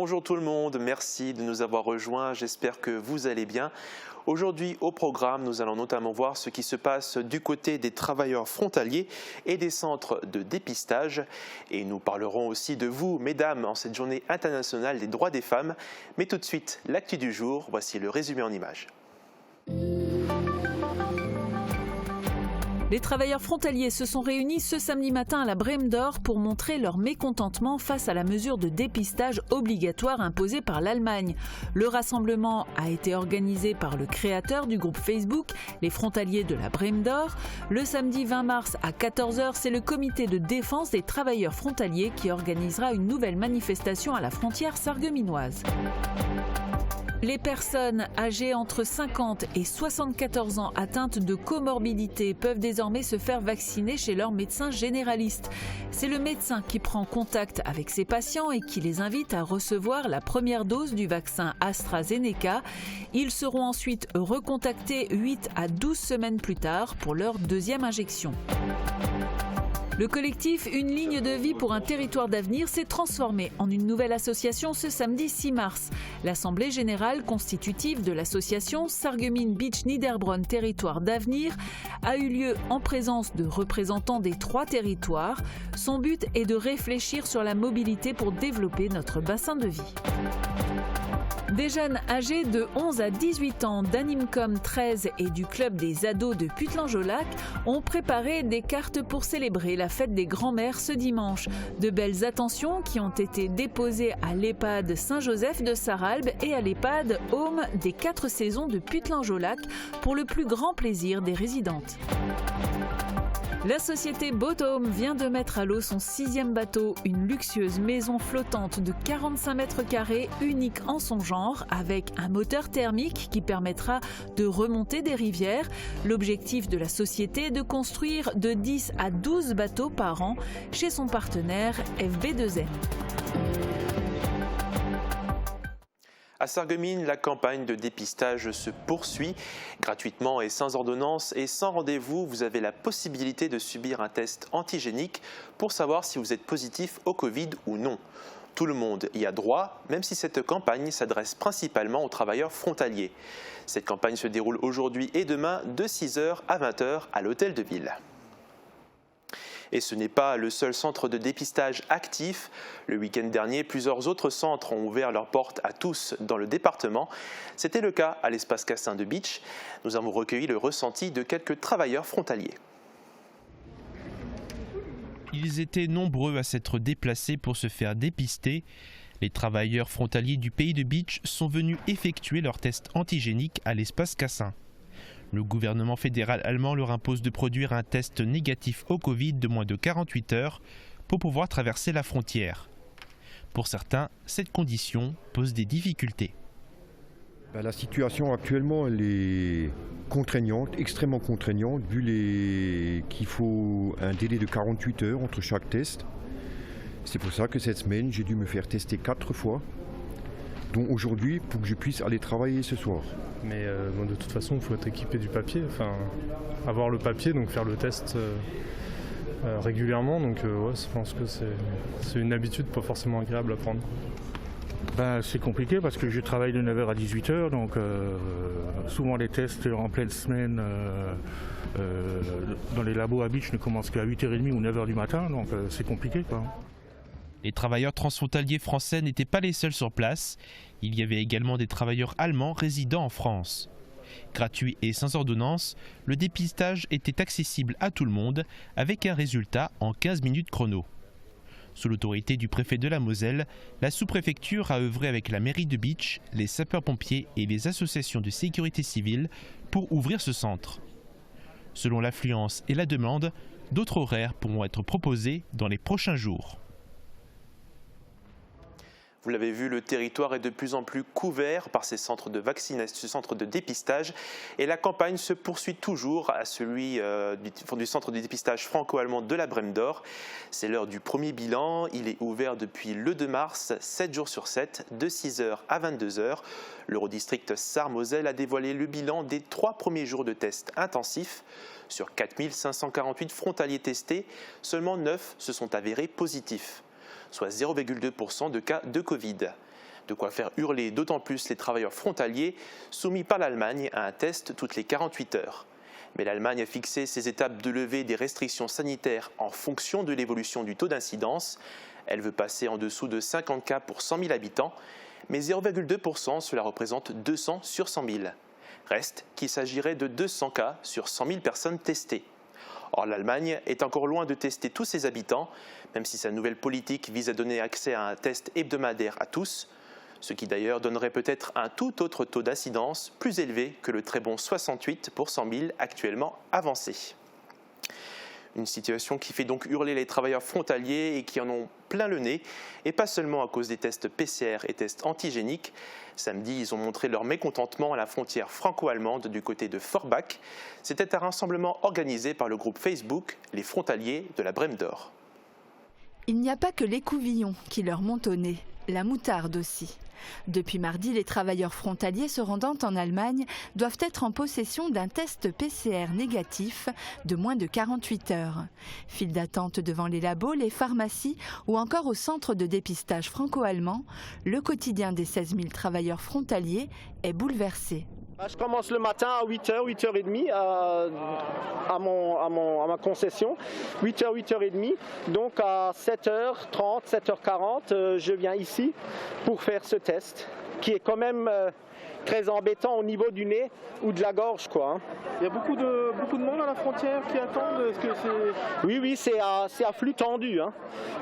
Bonjour tout le monde, merci de nous avoir rejoints, j'espère que vous allez bien. Aujourd'hui au programme, nous allons notamment voir ce qui se passe du côté des travailleurs frontaliers et des centres de dépistage. Et nous parlerons aussi de vous, mesdames, en cette journée internationale des droits des femmes. Mais tout de suite, l'actu du jour, voici le résumé en images. Les travailleurs frontaliers se sont réunis ce samedi matin à la Brème d'Or pour montrer leur mécontentement face à la mesure de dépistage obligatoire imposée par l'Allemagne. Le rassemblement a été organisé par le créateur du groupe Facebook, les frontaliers de la Brème d'Or. Le samedi 20 mars à 14 h, c'est le comité de défense des travailleurs frontaliers qui organisera une nouvelle manifestation à la frontière sarregueminoise. Les personnes âgées entre 50 et 74 ans atteintes de comorbidité peuvent désormais se faire vacciner chez leur médecin généraliste. C'est le médecin qui prend contact avec ces patients et qui les invite à recevoir la première dose du vaccin AstraZeneca. Ils seront ensuite recontactés 8 à 12 semaines plus tard pour leur deuxième injection. Le collectif Une ligne de vie pour un territoire d'avenir s'est transformé en une nouvelle association ce samedi 6 mars. L'Assemblée générale constitutive de l'association Sarreguemines Beach Niederbronn Territoire d'avenir a eu lieu en présence de représentants des 3 territoires. Son but est de réfléchir sur la mobilité pour développer notre bassin de vie. Des jeunes âgés de 11 à 18 ans d'Animcom 13 et du club des ados de Puttelange-au-Lac ont préparé des cartes pour célébrer la fête des grands-mères ce dimanche. De belles attentions qui ont été déposées à l'EHPAD Saint-Joseph de Sarralbe et à l'EHPAD Home des 4 saisons de Puttelange-au-Lac pour le plus grand plaisir des résidentes. La société Boat Home vient de mettre à l'eau son 6e bateau, une luxueuse maison flottante de 45 mètres carrés, unique en son genre, avec un moteur thermique qui permettra de remonter des rivières. L'objectif de la société est de construire de 10 à 12 bateaux par an chez son partenaire FB2N. À Sarreguemines, la campagne de dépistage se poursuit. Gratuitement et sans ordonnance et sans rendez-vous, vous avez la possibilité de subir un test antigénique pour savoir si vous êtes positif au Covid ou non. Tout le monde y a droit, même si cette campagne s'adresse principalement aux travailleurs frontaliers. Cette campagne se déroule aujourd'hui et demain de 6 h à 20 h à l'Hôtel de Ville. Et ce n'est pas le seul centre de dépistage actif. Le week-end dernier, plusieurs autres centres ont ouvert leurs portes à tous dans le département. C'était le cas à l'espace Cassin de Beach. Nous avons recueilli le ressenti de quelques travailleurs frontaliers. Ils étaient nombreux à s'être déplacés pour se faire dépister. Les travailleurs frontaliers du pays de Beach sont venus effectuer leur test antigénique à l'espace Cassin. Le gouvernement fédéral allemand leur impose de produire un test négatif au Covid de moins de 48 heures pour pouvoir traverser la frontière. Pour certains, cette condition pose des difficultés. La situation actuellement elle est contraignante, extrêmement contraignante, vu qu'il faut un délai de 48 heures entre chaque test. C'est pour ça que cette semaine, j'ai dû me faire tester 4 fois, dont aujourd'hui pour que je puisse aller travailler ce soir. Mais de toute façon, il faut être équipé du papier, avoir le papier, donc faire le test régulièrement. Donc je pense que c'est une habitude pas forcément agréable à prendre. C'est compliqué parce que je travaille de 9 h à 18 h, donc souvent les tests en pleine semaine dans les labos à Beach ne commencent qu'à 8 h 30 ou 9 h du matin, donc c'est compliqué, quoi. Les travailleurs transfrontaliers français n'étaient pas les seuls sur place. Il y avait également des travailleurs allemands résidant en France. Gratuit et sans ordonnance, le dépistage était accessible à tout le monde avec un résultat en 15 minutes chrono. Sous l'autorité du préfet de la Moselle, la sous-préfecture a œuvré avec la mairie de Beach, les sapeurs-pompiers et les associations de sécurité civile pour ouvrir ce centre. Selon l'affluence et la demande, d'autres horaires pourront être proposés dans les prochains jours. Vous l'avez vu, le territoire est de plus en plus couvert par ces centres de vaccination, ce centre de dépistage. Et la campagne se poursuit toujours à celui du centre de dépistage franco-allemand de la Brème d'Or. C'est l'heure du premier bilan. Il est ouvert depuis le 2 mars, 7 jours sur 7, de 6 h à 22 h. L'Eurodistrict Sarre-Moselle a dévoilé le bilan des 3 premiers jours de tests intensifs. Sur 4 548 frontaliers testés, seulement 9 se sont avérés positifs, soit 0,2% de cas de Covid. De quoi faire hurler d'autant plus les travailleurs frontaliers soumis par l'Allemagne à un test toutes les 48 heures. Mais l'Allemagne a fixé ses étapes de levée des restrictions sanitaires en fonction de l'évolution du taux d'incidence. Elle veut passer en dessous de 50 cas pour 100 000 habitants, mais 0,2%, cela représente 200 sur 100 000. Reste qu'il s'agirait de 200 cas sur 100 000 personnes testées. Or, l'Allemagne est encore loin de tester tous ses habitants, même si sa nouvelle politique vise à donner accès à un test hebdomadaire à tous, ce qui d'ailleurs donnerait peut-être un tout autre taux d'incidence plus élevé que le très bon 68 pour 100 000 actuellement avancé. Une situation qui fait donc hurler les travailleurs frontaliers et qui en ont plein le nez, et pas seulement à cause des tests PCR et tests antigéniques. Samedi, ils ont montré leur mécontentement à la frontière franco-allemande du côté de Forbach. C'était un rassemblement organisé par le groupe Facebook Les Frontaliers de la Brème d'Or. Il n'y a pas que l'écouvillon qui leur monte au nez, la moutarde aussi. Depuis mardi, les travailleurs frontaliers se rendant en Allemagne doivent être en possession d'un test PCR négatif de moins de 48 heures. File d'attente devant les labos, les pharmacies ou encore au centre de dépistage franco-allemand, le quotidien des 16 000 travailleurs frontaliers est bouleversé. Je commence le matin à 8h, 8h30 à ma concession, 8h, 8h30. Donc à 7h30, 7h40, je viens ici pour faire ce test qui est quand même très embêtant au niveau du nez ou de la gorge, quoi. Il y a beaucoup de monde à la frontière qui attendent. Est-ce que c'est... Oui, c'est à flux tendu. Hein.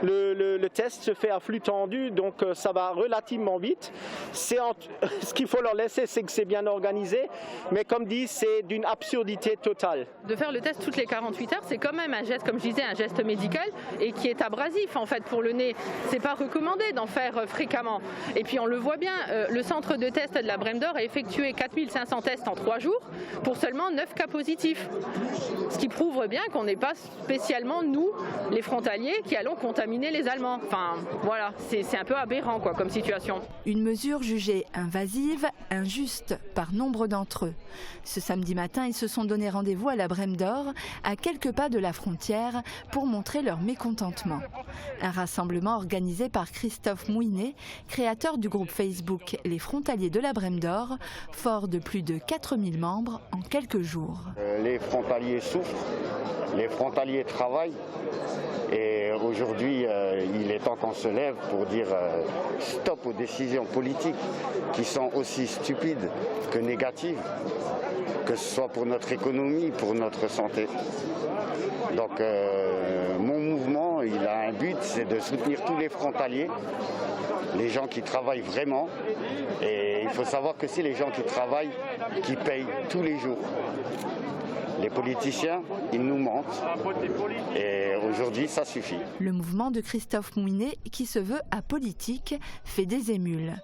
Le test se fait à flux tendu, donc ça va relativement vite. Ce qu'il faut leur laisser, c'est que c'est bien organisé, mais comme dit, c'est d'une absurdité totale. De faire le test toutes les 48 heures, c'est quand même un geste, comme je disais, un geste médical et qui est abrasif en fait pour le nez. C'est pas recommandé d'en faire fréquemment. Et puis on le voit bien, le centre de test de la Brème d'Or a effectué 4500 tests en 3 jours pour seulement 9 cas positifs. Ce qui prouve bien qu'on n'est pas spécialement, nous, les frontaliers, qui allons contaminer les Allemands. Enfin, voilà, c'est un peu aberrant quoi, comme situation. Une mesure jugée invasive, injuste par nombre d'entre eux. Ce samedi matin, ils se sont donné rendez-vous à la Brème d'Or, à quelques pas de la frontière, pour montrer leur mécontentement. Un rassemblement organisé par Christophe Mouinet, créateur du groupe Facebook Les Frontaliers de la Brème d'Or, fort de plus de 4000 membres en quelques jours. Les frontaliers souffrent, les frontaliers travaillent et aujourd'hui il est temps qu'on se lève pour dire stop aux décisions politiques qui sont aussi stupides que négatives, que ce soit pour notre économie, pour notre santé. Donc mon mouvement, il a un but, c'est de soutenir tous les frontaliers, les gens qui travaillent vraiment. Et il faut savoir que c'est les gens qui travaillent qui payent tous les jours. Les politiciens, ils nous mentent. Et aujourd'hui, ça suffit. Le mouvement de Christophe Mouinet, qui se veut apolitique, fait des émules.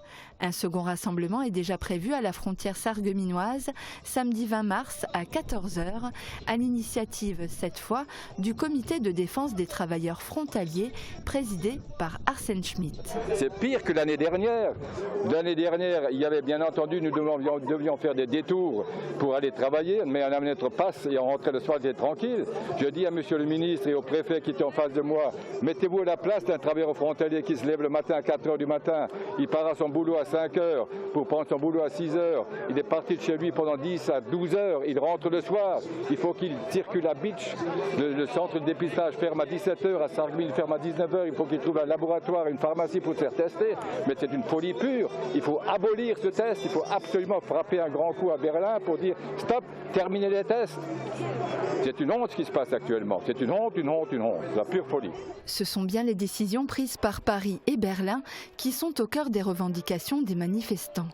Un second rassemblement est déjà prévu à la frontière sarregueminoise, samedi 20 mars à 14h, à l'initiative, cette fois, du comité de défense des travailleurs frontaliers, présidé par Arsène Schmitt. C'est pire que l'année dernière. L'année dernière, il y avait bien entendu, nous devions faire des détours pour aller travailler, mais on avait notre passe et on rentrait le soir, on était tranquille. Je dis à monsieur le ministre et au préfet qui était en face de moi, mettez-vous à la place d'un travailleur frontalier qui se lève le matin à 4h du matin, il part à son boulot à 5h pour prendre son boulot à 6h, il est parti de chez lui pendant 10 à 12h, il rentre le soir, il faut qu'il circule à Bitche, le centre de dépistage ferme à 17h, à Sarreguemines ferme à 19h, il faut qu'il trouve un laboratoire, une pharmacie pour se faire tester, mais c'est une folie pure, il faut abolir ce test, il faut absolument frapper un grand coup à Berlin pour dire stop, terminez les tests. C'est une honte ce qui se passe actuellement, c'est une honte, la pure folie. Ce sont bien les décisions prises par Paris et Berlin qui sont au cœur des revendications des manifestants.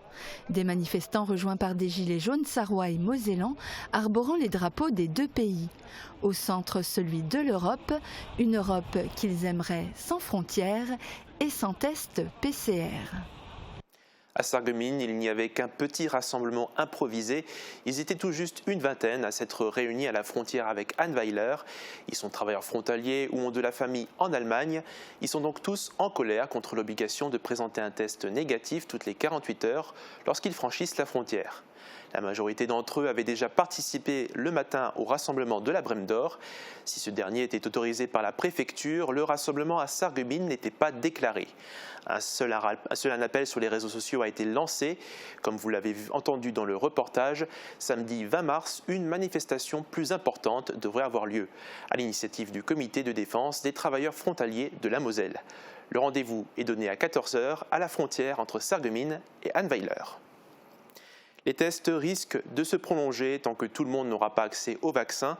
Des manifestants rejoints par des gilets jaunes sarrois et mosellans, arborant les drapeaux des deux pays. Au centre, celui de l'Europe, une Europe qu'ils aimeraient sans frontières et sans test PCR. À Sarreguemines, il n'y avait qu'un petit rassemblement improvisé. Ils étaient tout juste une vingtaine à s'être réunis à la frontière avec Annweiler. Ils sont travailleurs frontaliers ou ont de la famille en Allemagne. Ils sont donc tous en colère contre l'obligation de présenter un test négatif toutes les 48 heures lorsqu'ils franchissent la frontière. La majorité d'entre eux avaient déjà participé le matin au rassemblement de la Brème d'Or. Si ce dernier était autorisé par la préfecture, le rassemblement à Sarreguemines n'était pas déclaré. Un seul appel sur les réseaux sociaux a été lancé. Comme vous l'avez entendu dans le reportage, samedi 20 mars, une manifestation plus importante devrait avoir lieu, à l'initiative du comité de défense des travailleurs frontaliers de la Moselle. Le rendez-vous est donné à 14 h à la frontière entre Sarreguemines et Annweiler. Les tests risquent de se prolonger tant que tout le monde n'aura pas accès au vaccin,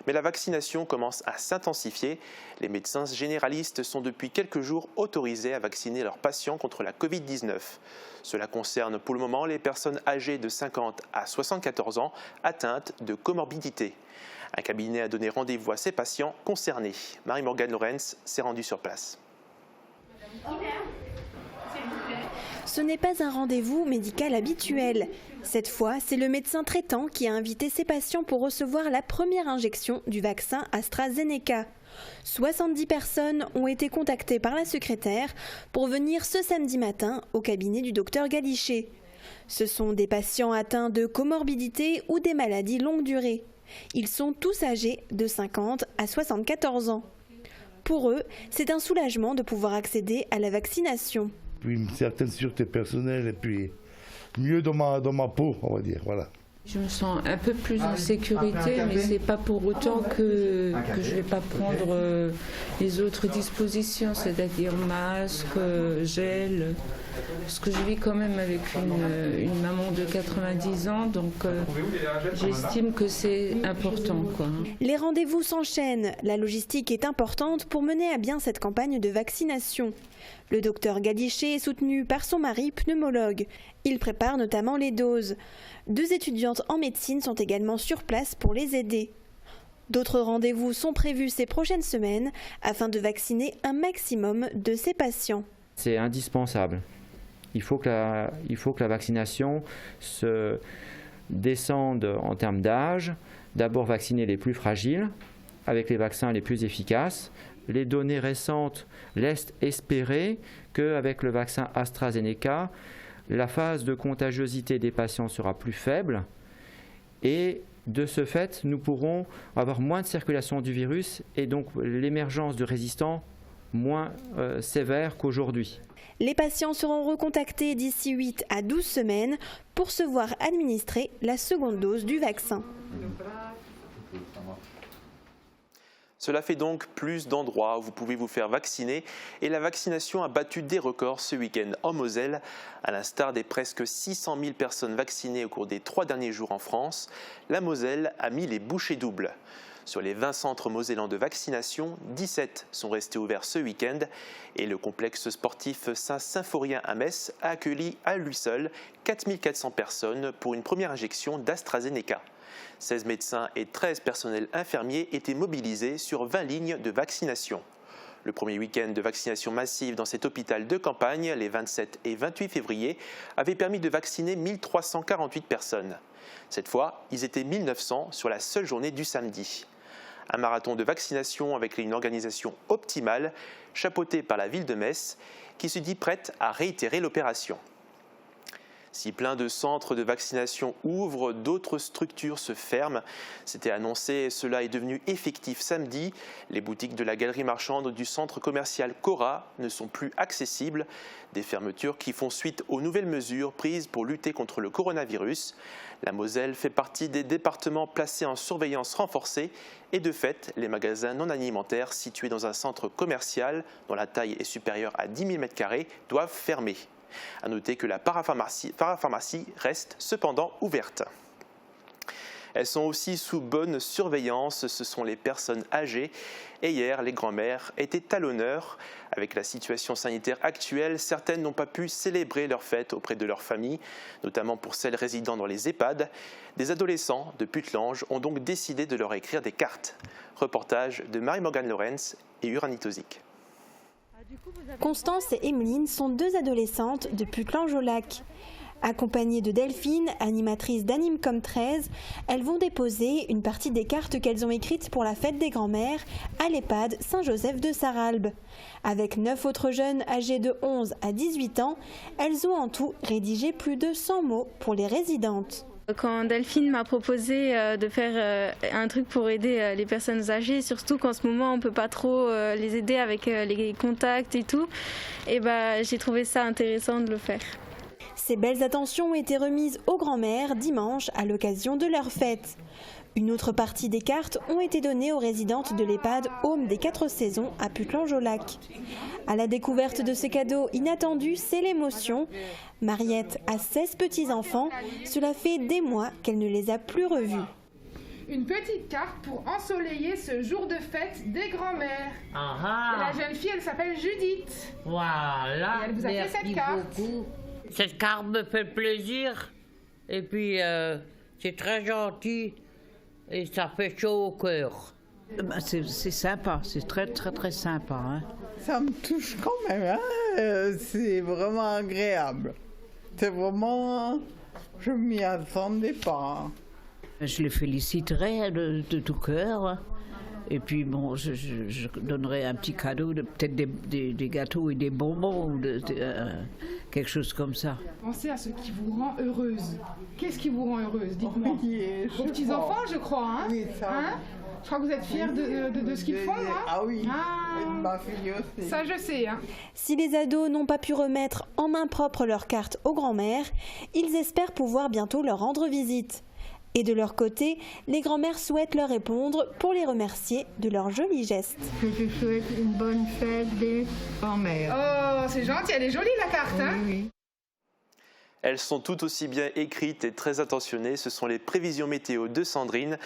mais la vaccination commence à s'intensifier. Les médecins généralistes sont depuis quelques jours autorisés à vacciner leurs patients contre la Covid-19. Cela concerne pour le moment les personnes âgées de 50 à 74 ans atteintes de comorbidité. Un cabinet a donné rendez-vous à ces patients concernés. Marie-Morgane Lorenz s'est rendue sur place. Ce n'est pas un rendez-vous médical habituel. Cette fois, c'est le médecin traitant qui a invité ses patients pour recevoir la première injection du vaccin AstraZeneca. 70 personnes ont été contactées par la secrétaire pour venir ce samedi matin au cabinet du docteur Galichet. Ce sont des patients atteints de comorbidité ou des maladies longue durée. Ils sont tous âgés de 50 à 74 ans. Pour eux, c'est un soulagement de pouvoir accéder à la vaccination. Puis une certaine sûreté personnelle et puis mieux dans ma peau, on va dire, voilà. Je me sens un peu plus en sécurité, mais c'est pas pour autant que je vais pas prendre les autres dispositions, c'est-à-dire masque, gel, parce que je vis quand même avec une maman de 90 ans, donc j'estime que c'est important, quoi. Les rendez-vous s'enchaînent. La logistique est importante pour mener à bien cette campagne de vaccination. Le docteur Galichet est soutenu par son mari, pneumologue. Il prépare notamment les doses. 2 étudiantes en médecine sont également sur place pour les aider. D'autres rendez-vous sont prévus ces prochaines semaines afin de vacciner un maximum de ces patients. C'est indispensable. Il faut que la vaccination se descende en termes d'âge. D'abord vacciner les plus fragiles avec les vaccins les plus efficaces. Les données récentes laissent espérer qu'avec le vaccin AstraZeneca, la phase de contagiosité des patients sera plus faible et de ce fait, nous pourrons avoir moins de circulation du virus et donc l'émergence de résistants moins sévère qu'aujourd'hui. Les patients seront recontactés d'ici 8 à 12 semaines pour se voir administrer la seconde dose du vaccin. Cela fait donc plus d'endroits où vous pouvez vous faire vacciner et la vaccination a battu des records ce week-end en Moselle. À l'instar des presque 600 000 personnes vaccinées au cours des 3 derniers jours en France, la Moselle a mis les bouchées doubles. Sur les 20 centres mosellans de vaccination, 17 sont restés ouverts ce week-end et le complexe sportif Saint-Symphorien à Metz a accueilli à lui seul 4400 personnes pour une première injection d'AstraZeneca. 16 médecins et 13 personnels infirmiers étaient mobilisés sur 20 lignes de vaccination. Le premier week-end de vaccination massive dans cet hôpital de campagne, les 27 et 28 février, avait permis de vacciner 1348 personnes. Cette fois, ils étaient 1900 sur la seule journée du samedi. Un marathon de vaccination avec une organisation optimale, chapeautée par la ville de Metz, qui se dit prête à réitérer l'opération. Si plein de centres de vaccination ouvrent, d'autres structures se ferment. C'était annoncé et cela est devenu effectif samedi. Les boutiques de la galerie marchande du centre commercial Cora ne sont plus accessibles. Des fermetures qui font suite aux nouvelles mesures prises pour lutter contre le coronavirus. La Moselle fait partie des départements placés en surveillance renforcée et de fait, les magasins non alimentaires situés dans un centre commercial dont la taille est supérieure à 10 000 m² doivent fermer. A noter que la parapharmacie reste cependant ouverte. Elles sont aussi sous bonne surveillance, ce sont les personnes âgées. Et hier, les grands-mères étaient à l'honneur. Avec la situation sanitaire actuelle, certaines n'ont pas pu célébrer leur fête auprès de leur famille, notamment pour celles résidant dans les EHPAD. Des adolescents de Putlange ont donc décidé de leur écrire des cartes. Reportage de Marie-Morgane Lorenz et Uranie Tozic. Constance et Emeline sont 2 adolescentes de Putlange-au-Lac. Accompagnées de Delphine, animatrice d'Animecom 13, elles vont déposer une partie des cartes qu'elles ont écrites pour la fête des grands-mères à l'EHPAD Saint-Joseph de Sarralbe. Avec 9 autres jeunes âgés de 11 à 18 ans, elles ont en tout rédigé plus de 100 mots pour les résidentes. Quand Delphine m'a proposé de faire un truc pour aider les personnes âgées, surtout qu'en ce moment on ne peut pas trop les aider avec les contacts et tout, et j'ai trouvé ça intéressant de le faire. Ces belles attentions ont été remises aux grands-mères dimanche à l'occasion de leur fête. Une autre partie des cartes ont été données aux résidentes de l'EHPAD Home des 4 Saisons à Putelange-au-Lac. À la découverte de ces cadeaux inattendus, c'est l'émotion. Mariette a 16 petits-enfants. Cela fait des mois qu'elle ne les a plus revus. Une petite carte pour ensoleiller ce jour de fête des grands-mères. La jeune fille, elle s'appelle Judith. Voilà. Et elle vous a fait cette carte. Beaucoup. Cette carte me fait plaisir. Et puis, c'est très gentil. Et ça fait chaud au cœur. C'est sympa, c'est très très très sympa. Hein. Ça me touche quand même, hein. C'est vraiment agréable. C'est vraiment... Je m'y attendais pas. Je les féliciterai de tout cœur. Et puis bon, je donnerai un petit cadeau, peut-être des gâteaux et des bonbons, ou quelque chose comme ça. Pensez à ce qui vous rend heureuse. Qu'est-ce qui vous rend heureuse, dites-moi. Vos petits-enfants, je crois, hein. Oui, ça. Hein, je crois que vous êtes fiers de ce qu'ils font, hein. Ah oui, et ma fille aussi. Ça, je sais, hein. Si les ados n'ont pas pu remettre en main propre leurs cartes aux grands-mères, ils espèrent pouvoir bientôt leur rendre visite. Et de leur côté, les grands-mères souhaitent leur répondre pour les remercier de leurs jolis gestes. Je te souhaite une bonne fête des grands-mères. Oh, c'est gentil, elle est jolie la carte, hein. Oui. Elles sont tout aussi bien écrites et très attentionnées. Ce sont les prévisions météo de Sandrine.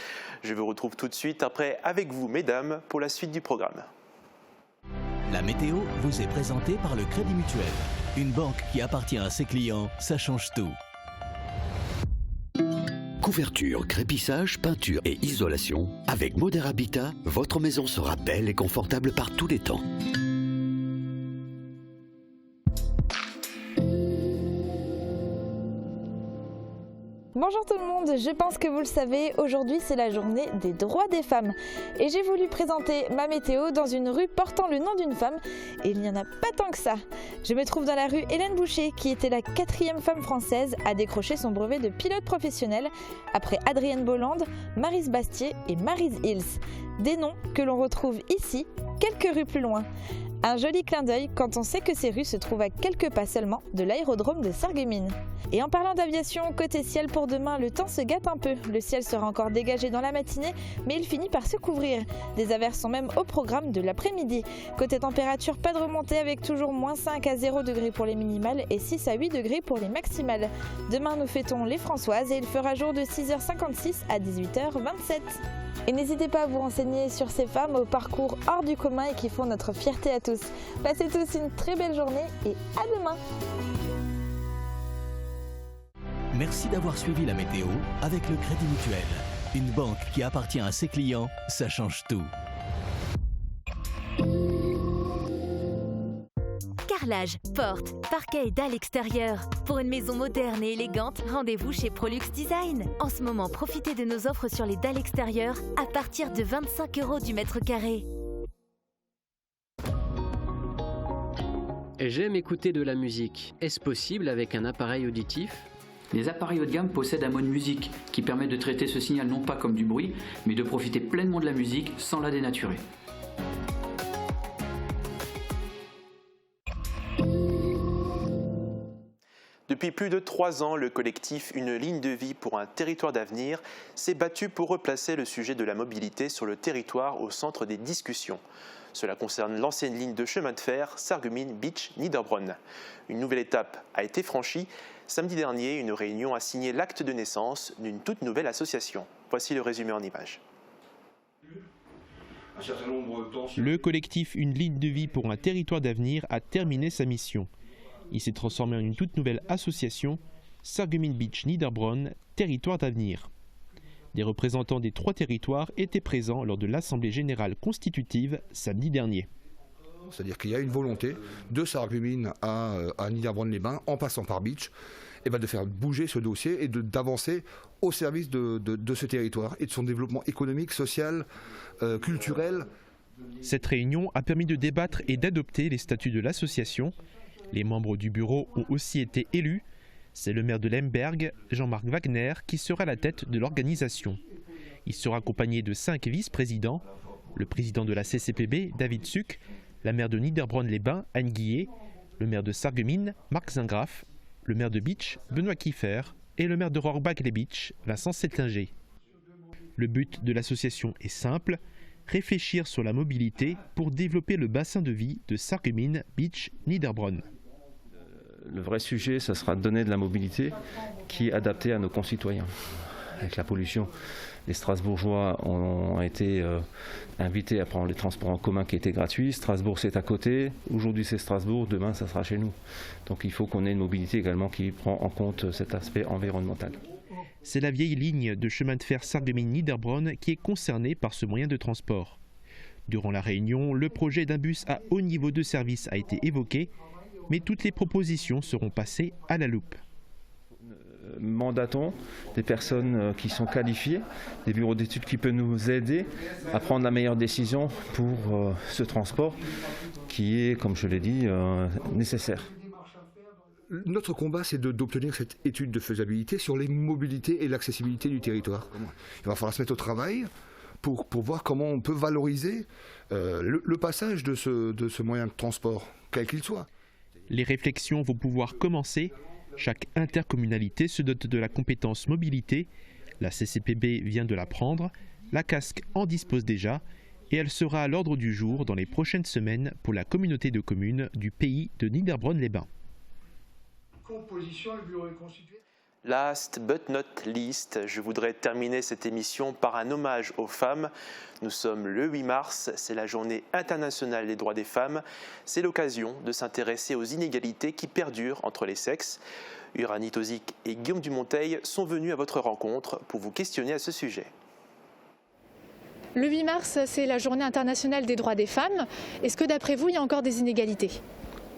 Je vous retrouve tout de suite après avec vous, mesdames, pour la suite du programme. La météo vous est présentée par le Crédit Mutuel. Une banque qui appartient à ses clients, ça change tout. Couverture, crépissage, peinture et isolation. Avec Modern Habitat, votre maison sera belle et confortable par tous les temps. Bonjour tout le monde, je pense que vous le savez, aujourd'hui c'est la journée des droits des femmes. Et j'ai voulu présenter ma météo dans une rue portant le nom d'une femme, et il n'y en a pas tant que ça. Je me trouve dans la rue Hélène Boucher, qui était la 4e femme française à décrocher son brevet de pilote professionnel, après Adrienne Bolland, Maryse Bastier et Maryse Hills. Des noms que l'on retrouve ici, quelques rues plus loin. Un joli clin d'œil quand on sait que ces rues se trouvent à quelques pas seulement de l'aérodrome de Sarreguemines. Et en parlant d'aviation, côté ciel pour demain, le temps se gâte un peu. Le ciel sera encore dégagé dans la matinée, mais il finit par se couvrir. Des averses sont même au programme de l'après-midi. Côté température, pas de remontée avec toujours moins 5 à 0 degrés pour les minimales et 6 à 8 degrés pour les maximales. Demain, nous fêtons les Françoises et il fera jour de 6h56 à 18h27. Et n'hésitez pas à vous renseigner sur ces femmes au parcours hors du commun et qui font notre fierté à tous. Passez tous une très belle journée et à demain. Merci d'avoir suivi la météo avec le Crédit Mutuel. Une banque qui appartient à ses clients, ça change tout. Carrelage, porte, parquet et dalles extérieures. Pour une maison moderne et élégante, rendez-vous chez Prolux Design. En ce moment, profitez de nos offres sur les dalles extérieures à partir de 25 € du mètre carré. J'aime écouter de la musique. Est-ce possible avec un appareil auditif ? Les appareils haut de gamme possèdent un mode musique qui permet de traiter ce signal non pas comme du bruit, mais de profiter pleinement de la musique sans la dénaturer. Depuis plus de 3 ans, le collectif Une ligne de vie pour un territoire d'avenir s'est battu pour replacer le sujet de la mobilité sur le territoire au centre des discussions. Cela concerne l'ancienne ligne de chemin de fer Sarreguemines-Bitche-Niederbronn. Une nouvelle étape a été franchie. Samedi dernier, une réunion a signé l'acte de naissance d'une toute nouvelle association. Voici le résumé en images. Le collectif Une ligne de vie pour un territoire d'avenir a terminé sa mission. Il s'est transformé en une toute nouvelle association, Sarreguemines-Bitche-Niederbronn, territoire d'avenir. Des représentants des 3 territoires étaient présents lors de l'Assemblée générale constitutive samedi dernier. C'est-à-dire qu'il y a une volonté de Sarreguemines à Niederbronn-les-Bains, en passant par Bitche, et de faire bouger ce dossier et d'avancer au service de ce territoire et de son développement économique, social, culturel. Cette réunion a permis de débattre et d'adopter les statuts de l'association. Les membres du bureau ont aussi été élus. C'est le maire de Lemberg, Jean-Marc Wagner, qui sera à la tête de l'organisation. Il sera accompagné de 5 vice-présidents, le président de la CCPB, David Suc, la maire de Niederbronn-les-Bains, Anne Guillet, le maire de Sarreguemines, Marc Zingraf, le maire de Bitche, Benoît Kiefer, et le maire de Rohrbach-les-Bitches, Vincent Settinger. Le but de l'association est simple, réfléchir sur la mobilité pour développer le bassin de vie de Sarreguemines, Bitche, Niederbronn. Le vrai sujet, ça sera de donner de la mobilité qui est adaptée à nos concitoyens. Avec la pollution, les Strasbourgeois ont été invités à prendre les transports en commun qui étaient gratuits. Strasbourg, c'est à côté. Aujourd'hui, c'est Strasbourg. Demain, ça sera chez nous. Donc il faut qu'on ait une mobilité également qui prend en compte cet aspect environnemental. C'est la vieille ligne de chemin de fer Sarreguemines-Niederbronn qui est concernée par ce moyen de transport. Durant la réunion, le projet d'un bus à haut niveau de service a été évoqué, mais toutes les propositions seront passées à la loupe. Mandatons des personnes qui sont qualifiées, des bureaux d'études qui peuvent nous aider à prendre la meilleure décision pour ce transport qui est, comme je l'ai dit, nécessaire. Notre combat, c'est d'obtenir cette étude de faisabilité sur les mobilités et l'accessibilité du territoire. Il va falloir se mettre au travail pour voir comment on peut valoriser le passage de ce moyen de transport, quel qu'il soit. Les réflexions vont pouvoir commencer. Chaque intercommunalité se dote de la compétence mobilité. La CCPB vient de la prendre, la CASC en dispose déjà et elle sera à l'ordre du jour dans les prochaines semaines pour la communauté de communes du pays de Niederbronn-les-Bains. Composition, le bureau est constitué. Last but not least, je voudrais terminer cette émission par un hommage aux femmes. Nous sommes le 8 mars, c'est la journée internationale des droits des femmes. C'est l'occasion de s'intéresser aux inégalités qui perdurent entre les sexes. Uranie Tozic et Guillaume Dumonteil sont venus à votre rencontre pour vous questionner à ce sujet. Le 8 mars, c'est la journée internationale des droits des femmes. Est-ce que d'après vous, il y a encore des inégalités ?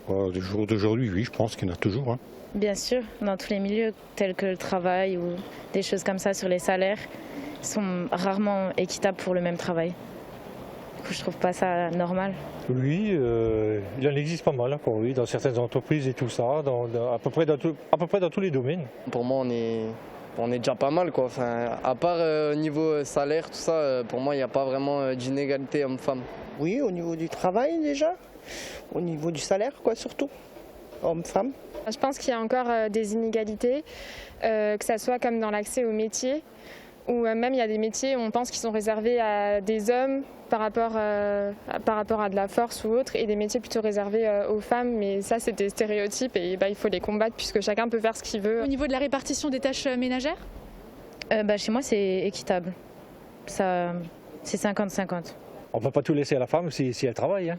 Au jour d'aujourd'hui, oui, je pense qu'il y en a toujours. Bien sûr, dans tous les milieux, tels que le travail ou des choses comme ça sur les salaires, sont rarement équitables pour le même travail. Du coup, je trouve pas ça normal. Oui, il en existe pas mal, oui, dans certaines entreprises et tout ça, à peu près dans tous les domaines. Pour moi, on est déjà pas mal, quoi. Enfin, à part niveau salaire, tout ça, pour moi, il n'y a pas vraiment d'inégalité homme-femme. Oui, au niveau du travail déjà, au niveau du salaire, quoi, surtout, homme-femme. Je pense qu'il y a encore des inégalités, que ce soit comme dans l'accès aux métiers, ou même il y a des métiers où on pense qu'ils sont réservés à des hommes par rapport à de la force ou autre, et des métiers plutôt réservés aux femmes. Mais ça, c'est des stéréotypes et il faut les combattre puisque chacun peut faire ce qu'il veut. Au niveau de la répartition des tâches ménagères, chez moi, c'est équitable. Ça, c'est 50-50. On ne peut pas tout laisser à la femme si elle travaille.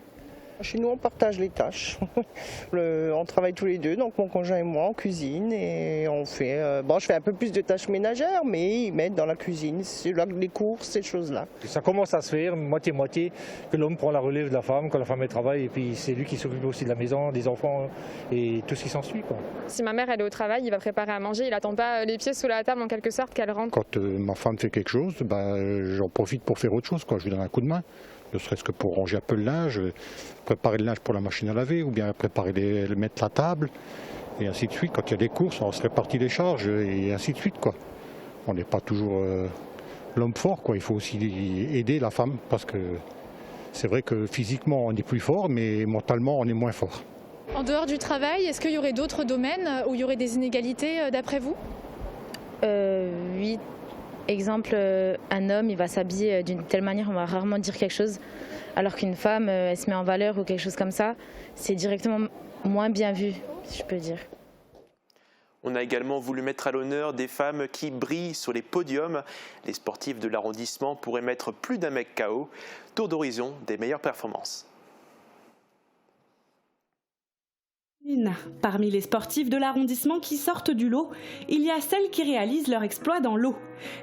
Chez nous, on partage les tâches. On travaille tous les deux, donc mon conjoint et moi, en cuisine. Et on fait. Je fais un peu plus de tâches ménagères, mais ils m'aident dans la cuisine, les courses, ces choses-là. Ça commence à se faire, moitié-moitié, que l'homme prend la relève de la femme, quand la femme elle travaille, et puis c'est lui qui s'occupe aussi de la maison, des enfants et tout ce qui s'ensuit, quoi. Si ma mère elle est au travail, il va préparer à manger, il n'attend pas les pieds sous la table en quelque sorte qu'elle rentre. Quand ma femme fait quelque chose, j'en profite pour faire autre chose, quoi. Je lui donne un coup de main. Ne serait-ce que pour ranger un peu le linge, préparer le linge pour la machine à laver, ou bien mettre la table, et ainsi de suite. Quand il y a des courses, on se répartit les charges, et ainsi de suite, quoi. On n'est pas toujours l'homme fort, quoi. Il faut aussi aider la femme, parce que c'est vrai que physiquement on est plus fort, mais mentalement on est moins fort. En dehors du travail, est-ce qu'il y aurait d'autres domaines où il y aurait des inégalités d'après vous ? Oui. Exemple, un homme, il va s'habiller d'une telle manière, on va rarement dire quelque chose, alors qu'une femme, elle se met en valeur ou quelque chose comme ça, c'est directement moins bien vu, si je peux dire. On a également voulu mettre à l'honneur des femmes qui brillent sur les podiums. Les sportifs de l'arrondissement pourraient mettre plus d'un mec KO. Tour d'horizon des meilleures performances. Parmi les sportifs de l'arrondissement qui sortent du lot, il y a celles qui réalisent leur exploit dans l'eau.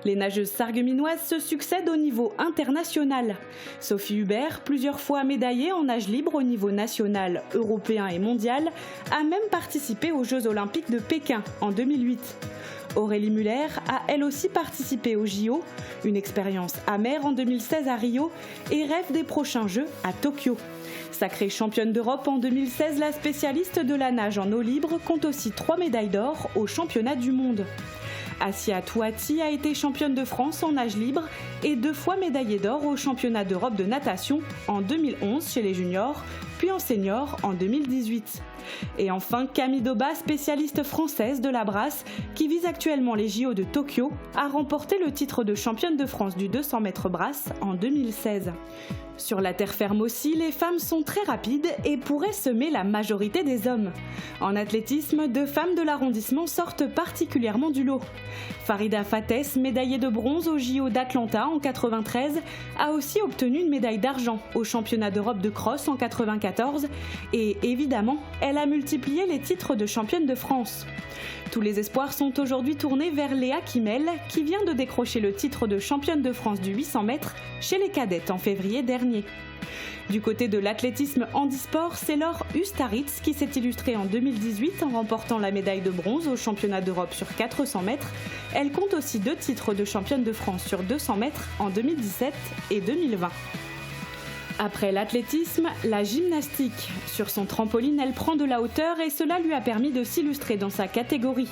Les nageuses sarregueminoises se succèdent au niveau international. Sophie Hubert, plusieurs fois médaillée en nage libre au niveau national, européen et mondial, a même participé aux Jeux Olympiques de Pékin en 2008. Aurélie Muller a elle aussi participé aux JO, une expérience amère en 2016 à Rio et rêve des prochains Jeux à Tokyo. Sacrée championne d'Europe en 2016, la spécialiste de la nage en eau libre compte aussi 3 médailles d'or aux championnats du monde. Assia Touati a été championne de France en nage libre et 2 fois médaillée d'or aux championnats d'Europe de natation en 2011 chez les juniors, puis en senior en 2018. Et enfin, Camille Daubat, spécialiste française de la brasse, qui vise actuellement les JO de Tokyo, a remporté le titre de championne de France du 200 mètres brasse en 2016. Sur la terre ferme aussi, les femmes sont très rapides et pourraient semer la majorité des hommes. En athlétisme, 2 femmes de l'arrondissement sortent particulièrement du lot. Farida Fates, médaillée de bronze aux JO d'Atlanta en 1993, a aussi obtenu une médaille d'argent au championnat d'Europe de cross en 1994 et évidemment, elle a multiplié les titres de championne de France. Tous les espoirs sont aujourd'hui tournés vers Léa Kimmel, qui vient de décrocher le titre de championne de France du 800 mètres chez les cadettes en février dernier. Du côté de l'athlétisme handisport, c'est Laure Ustaritz qui s'est illustrée en 2018 en remportant la médaille de bronze au championnat d'Europe sur 400 mètres. Elle compte aussi 2 titres de championne de France sur 200 mètres en 2017 et 2020. Après l'athlétisme, la gymnastique. Sur son trampoline, elle prend de la hauteur et cela lui a permis de s'illustrer dans sa catégorie.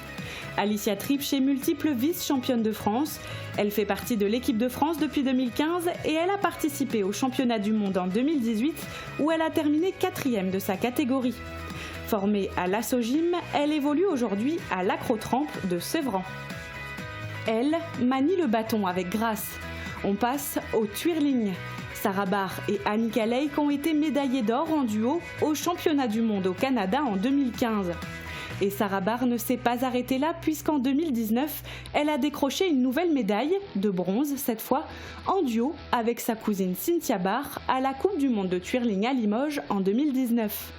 Alicia Tripsch est multiple vice-championne de France. Elle fait partie de l'équipe de France depuis 2015 et elle a participé au championnat du monde en 2018 où elle a terminé 4e de sa catégorie. Formée à l'Assogym, elle évolue aujourd'hui à l'Acrotrampe de Sevran. Elle manie le bâton avec grâce. On passe au twirling. Sarah Barr et Annika Leik ont été médaillées d'or en duo au championnat du monde au Canada en 2015. Et Sarah Barr ne s'est pas arrêtée là puisqu'en 2019, elle a décroché une nouvelle médaille, de bronze cette fois, en duo avec sa cousine Cynthia Barr à la Coupe du monde de twirling à Limoges en 2019.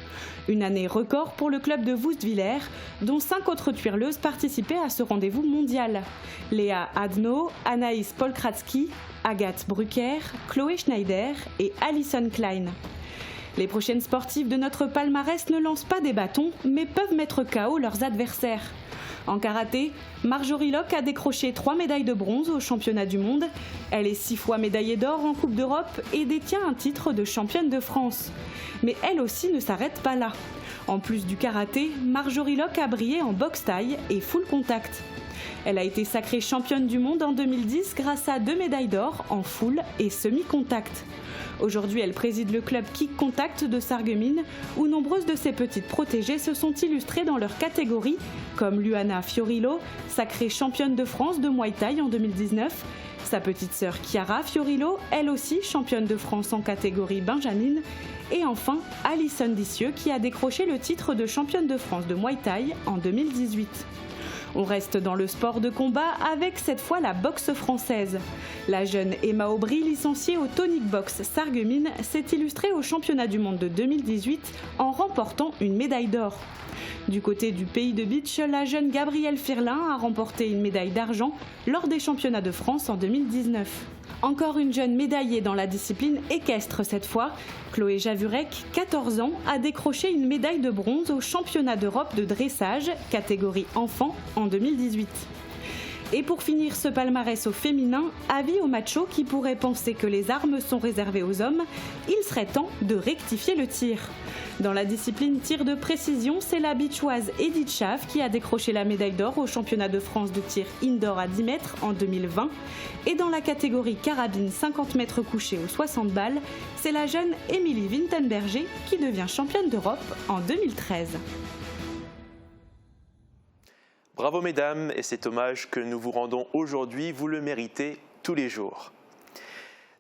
Une année record pour le club de Woustviller, dont 5 autres twirleuses participaient à ce rendez-vous mondial. Léa Adno, Anaïs Polkratsky, Agathe Brucker, Chloé Schneider et Alison Klein. Les prochaines sportives de notre palmarès ne lancent pas des bâtons, mais peuvent mettre KO leurs adversaires. En karaté, Marjorie Locke a décroché 3 médailles de bronze au championnat du monde. Elle est 6 fois médaillée d'or en Coupe d'Europe et détient un titre de championne de France. Mais elle aussi ne s'arrête pas là. En plus du karaté, Marjorie Locke a brillé en boxe taille et full contact. Elle a été sacrée championne du monde en 2010 grâce à 2 médailles d'or en full et semi-contact. Aujourd'hui, elle préside le club Kick Contact de Sarreguemines, où nombreuses de ses petites protégées se sont illustrées dans leur catégorie, comme Luana Fiorillo, sacrée championne de France de Muay Thai en 2019, sa petite sœur Chiara Fiorillo, elle aussi championne de France en catégorie benjamine, et enfin Alison Dissieux qui a décroché le titre de championne de France de Muay Thai en 2018. On reste dans le sport de combat avec cette fois la boxe française. La jeune Emma Aubry, licenciée au Tonic Box Sarreguemines, s'est illustrée au championnat du monde de 2018 en remportant une médaille d'or. Du côté du pays de beach, la jeune Gabrielle Firlin a remporté une médaille d'argent lors des championnats de France en 2019. Encore une jeune médaillée dans la discipline équestre cette fois. Chloé Javurek, 14 ans, a décroché une médaille de bronze au championnat d'Europe de dressage, catégorie enfant, en 2018. Et pour finir ce palmarès au féminin, avis aux machos qui pourraient penser que les armes sont réservées aux hommes, il serait temps de rectifier le tir. Dans la discipline tir de précision, c'est la beachoise Edith Schaaf qui a décroché la médaille d'or au championnat de France de tir indoor à 10 mètres en 2020. Et dans la catégorie carabine 50 mètres couchés aux 60 balles, c'est la jeune Émilie Wintenberger qui devient championne d'Europe en 2013. Bravo mesdames, et cet hommage que nous vous rendons aujourd'hui, vous le méritez tous les jours.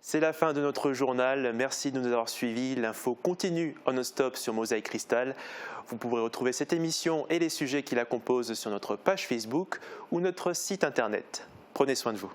C'est la fin de notre journal, merci de nous avoir suivis. L'info continue en non-stop sur Mosaïque Cristal. Vous pourrez retrouver cette émission et les sujets qui la composent sur notre page Facebook ou notre site internet. Prenez soin de vous.